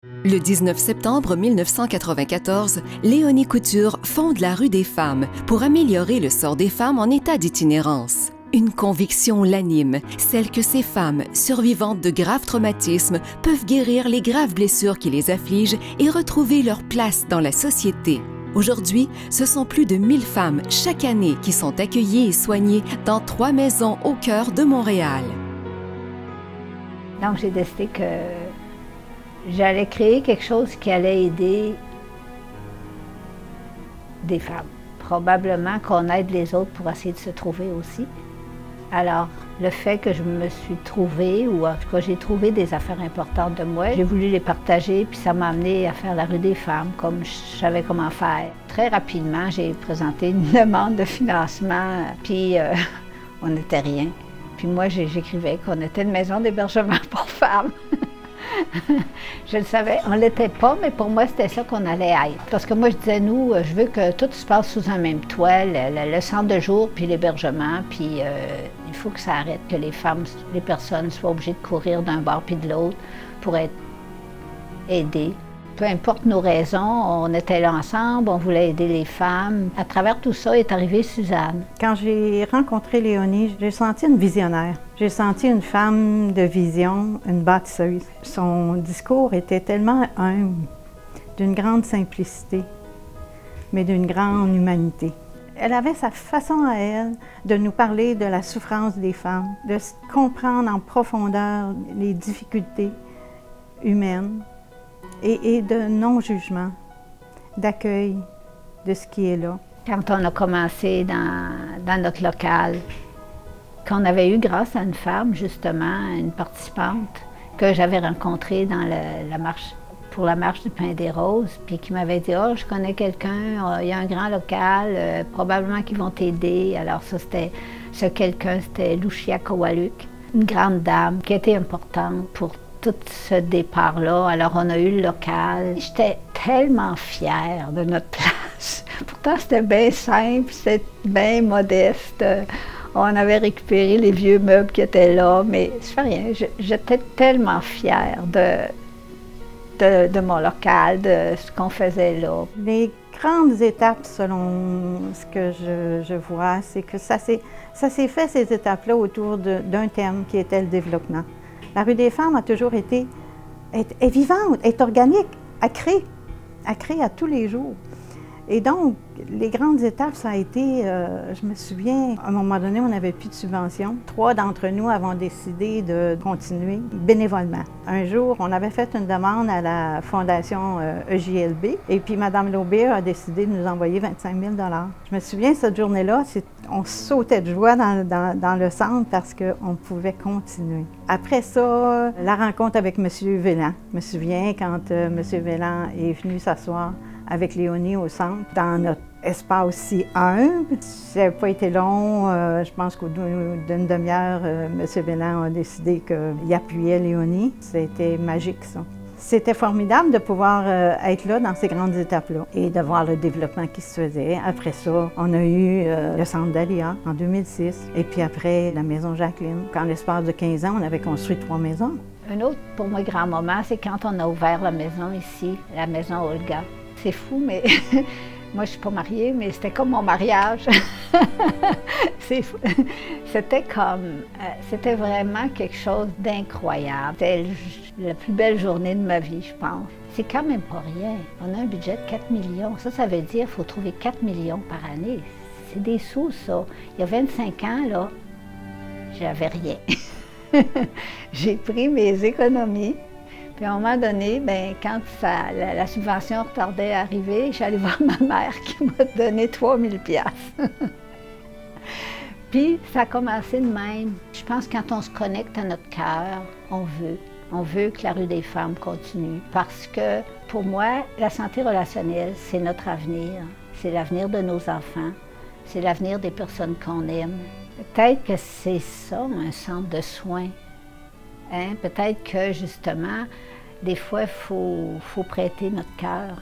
Le 19 septembre 1994, Léonie Couture fonde la Rue des Femmes pour améliorer le sort des femmes en état d'itinérance. Une conviction l'anime, celle que ces femmes, survivantes de graves traumatismes, peuvent guérir les graves blessures qui les affligent et retrouver leur place dans la société. Aujourd'hui, ce sont plus de 1000 femmes chaque année qui sont accueillies et soignées dans 3 maisons au cœur de Montréal. Donc j'ai décidé que j'allais créer quelque chose qui allait aider des femmes. Probablement qu'on aide les autres pour essayer de se trouver aussi. Alors, le fait que je me suis trouvée, ou en tout cas j'ai trouvé des affaires importantes de moi, j'ai voulu les partager, puis ça m'a amené à faire la Rue des Femmes, comme je savais comment faire. Très rapidement, j'ai présenté une demande de financement, puis on n'était rien. Puis moi, j'écrivais qu'on était une maison d'hébergement pour femmes. Je le savais, on ne l'était pas, mais pour moi, c'était ça qu'on allait être. Parce que moi, je disais, nous, je veux que tout se passe sous un même toit, le centre de jour, puis l'hébergement, puis il faut que ça arrête, que les femmes, les personnes soient obligées de courir d'un bord puis de l'autre pour être aidées. Peu importe nos raisons, on était là ensemble, on voulait aider les femmes. À travers tout ça est arrivée Suzanne. Quand j'ai rencontré Léonie, j'ai senti une visionnaire. J'ai senti une femme de vision, une bâtisseuse. Son discours était tellement humble, d'une grande simplicité, mais d'une grande humanité. Elle avait sa façon à elle de nous parler de la souffrance des femmes, de comprendre en profondeur les difficultés humaines, et de non-jugement, d'accueil de ce qui est là. Quand on a commencé dans notre local, qu'on avait eu grâce à une femme, justement, une participante, que j'avais rencontrée dans pour la marche du Pain des Roses, puis qui m'avait dit « Oh, je connais quelqu'un, il y a un grand local, probablement qu'ils vont t'aider. » Alors ça, ce quelqu'un, c'était Lucia Kowaluk, une grande dame qui était importante pour tout ce départ-là. Alors, on a eu le local. J'étais tellement fière de notre place. Pourtant, c'était bien simple, c'était bien modeste. On avait récupéré les vieux meubles qui étaient là, mais ça fait rien. J'étais tellement fière de mon local, de ce qu'on faisait là. Les grandes étapes, selon ce que je vois, c'est que ça s'est fait, ces étapes-là, autour d'un thème qui était le développement. La Rue des Femmes a toujours été est vivante, est organique, elle crée à tous les jours. Et donc, les grandes étapes, ça a été, je me souviens, à un moment donné, on n'avait plus de subventions. 3 d'entre nous avons décidé de continuer bénévolement. Un jour, on avait fait une demande à la Fondation EJLB et puis Mme Laubert a décidé de nous envoyer 25 000 $. Je me souviens, cette journée-là, on sautait de joie dans le centre parce qu'on pouvait continuer. Après ça, la rencontre avec M. Vélan. Je me souviens quand M. Vélan est venu s'asseoir avec Léonie au centre, dans notre espace si humble. Ça n'a pas été long. Je pense qu'au bout d'une demi-heure, M. Vélan a décidé qu'il appuyait Léonie. C'était magique, ça. C'était formidable de pouvoir être là dans ces grandes étapes-là et de voir le développement qui se faisait. Après ça, on a eu le centre d'Alia en 2006 et puis après la maison Jacqueline. Qu'en l'espace de 15 ans, on avait construit 3 maisons. Un autre, pour moi, grand moment, c'est quand on a ouvert la maison ici, la maison Olga. C'est fou, mais moi, je ne suis pas mariée, mais c'était comme mon mariage. C'était vraiment quelque chose d'incroyable. C'était la plus belle journée de ma vie, je pense. C'est quand même pas rien. On a un budget de 4 millions. Ça veut dire qu'il faut trouver 4 millions par année. C'est des sous, ça. Il y a 25 ans, là, j'avais rien. J'ai pris mes économies. Puis à un moment donné, quand la subvention tardait à arriver, j'allais voir ma mère qui m'a donné 3 000 $. Puis ça a commencé de même. Je pense que quand on se connecte à notre cœur, on veut que la Rue des Femmes continue. Parce que pour moi, la santé relationnelle, c'est notre avenir. C'est l'avenir de nos enfants. C'est l'avenir des personnes qu'on aime. Peut-être que c'est ça, un centre de soins. Hein? Peut-être que, justement, des fois, il faut prêter notre cœur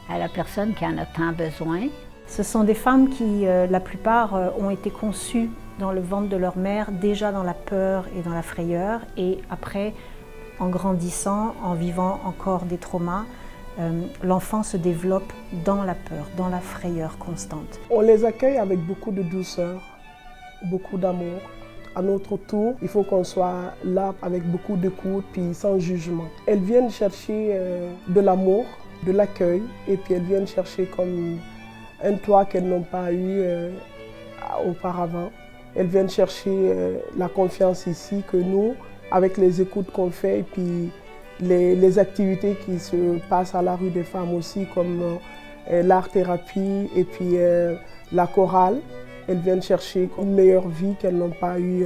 à la personne qui en a tant besoin. Ce sont des femmes qui, la plupart, ont été conçues dans le ventre de leur mère, déjà dans la peur et dans la frayeur, et après, En grandissant, en vivant encore des traumas, l'enfant se développe dans la peur, dans la frayeur constante. On les accueille avec beaucoup de douceur, beaucoup d'amour. À notre tour, il faut qu'on soit là avec beaucoup d'écoute puis sans jugement. Elles viennent chercher de l'amour, de l'accueil et puis elles viennent chercher comme un toit qu'elles n'ont pas eu auparavant. Elles viennent chercher la confiance ici que nous, avec les écoutes qu'on fait et puis les activités qui se passent à la rue des femmes aussi, comme l'art-thérapie et puis la chorale. Elles viennent chercher une meilleure vie qu'elles n'ont pas eue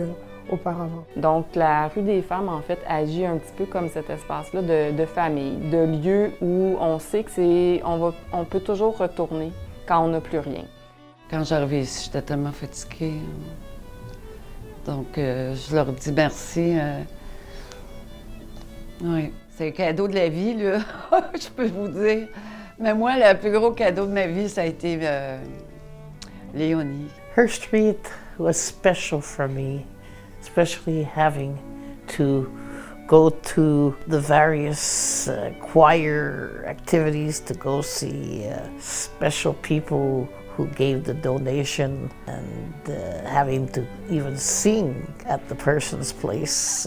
auparavant. Donc, la rue des femmes, en fait, agit un petit peu comme cet espace-là de famille, de lieu où on sait que on peut toujours retourner quand on n'a plus rien. Quand j'arrivais ici, j'étais tellement fatiguée. Donc, je leur dis merci. Oui, c'est le cadeau de la vie, là, je peux vous dire. Mais moi, le plus gros cadeau de ma vie, ça a été Léonie. Her street was special for me, especially having to go to the various choir activities, to go see special people who gave the donation, and having to even sing at the person's place,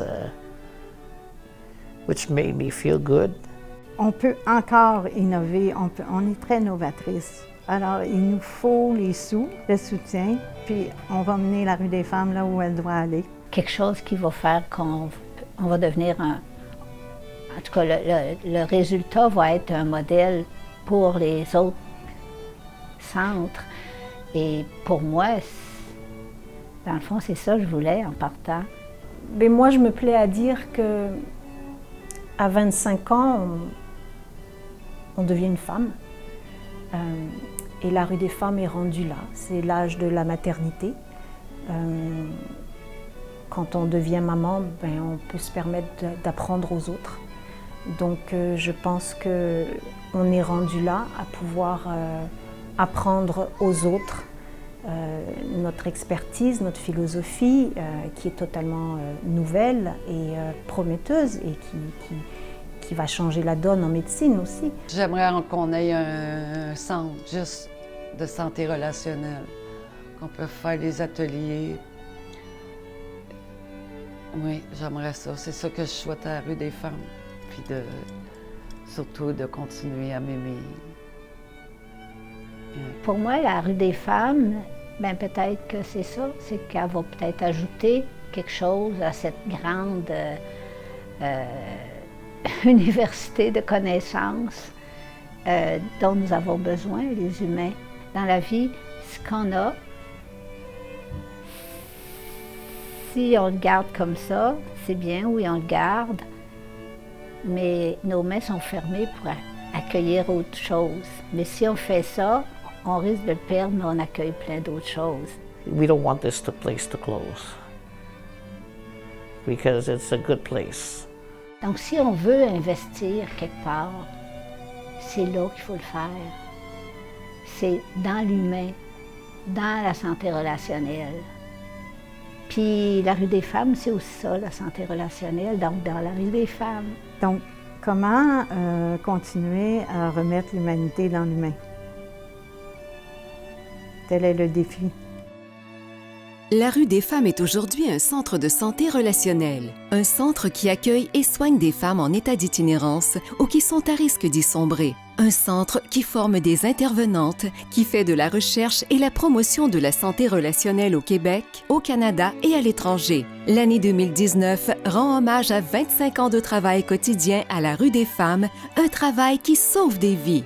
which made me feel good. On peut encore innover, on est très novatrice. Alors, il nous faut les sous, le soutien, puis on va mener la rue des femmes là où elle doit aller. Quelque chose qui va faire qu'on va devenir en tout cas, le résultat va être un modèle pour les autres centres. Et pour moi, dans le fond, c'est ça que je voulais en partant. Mais moi, je me plais à dire que à 25 ans, on devient une femme. Et la rue des femmes est rendue là. C'est l'âge de la maternité. Quand on devient maman, on peut se permettre d'apprendre aux autres. Donc je pense qu'on est rendu là à pouvoir apprendre aux autres notre expertise, notre philosophie, qui est totalement nouvelle et prometteuse et qui va changer la donne en médecine aussi. J'aimerais qu'on ait un centre juste de santé relationnelle, qu'on peut faire des ateliers. Oui, j'aimerais ça. C'est ça que je souhaite à la rue des femmes. Puis surtout de continuer à m'aimer. Pour moi, la rue des femmes, peut-être que c'est ça, c'est qu'elle va peut-être ajouter quelque chose à cette grande université de connaissances dont nous avons besoin, les humains. Dans la vie, ce qu'on a, si on le garde comme ça, c'est bien, oui, on le garde, mais nos mains sont fermées pour accueillir autre chose. Mais si on fait ça, on risque de le perdre, mais on accueille plein d'autres choses. We don't want this place to close because it's a good place. Donc, si on veut investir quelque part, c'est là qu'il faut le faire. C'est dans l'humain, dans la santé relationnelle. Puis la rue des femmes, c'est aussi ça, la santé relationnelle, donc dans la rue des femmes. Donc, comment continuer à remettre l'humanité dans l'humain? Tel est le défi. La rue des femmes est aujourd'hui un centre de santé relationnelle, un centre qui accueille et soigne des femmes en état d'itinérance ou qui sont à risque d'y sombrer, un centre qui forme des intervenantes, qui fait de la recherche et la promotion de la santé relationnelle au Québec, au Canada et à l'étranger. L'année 2019 rend hommage à 25 ans de travail quotidien à la rue des femmes, un travail qui sauve des vies.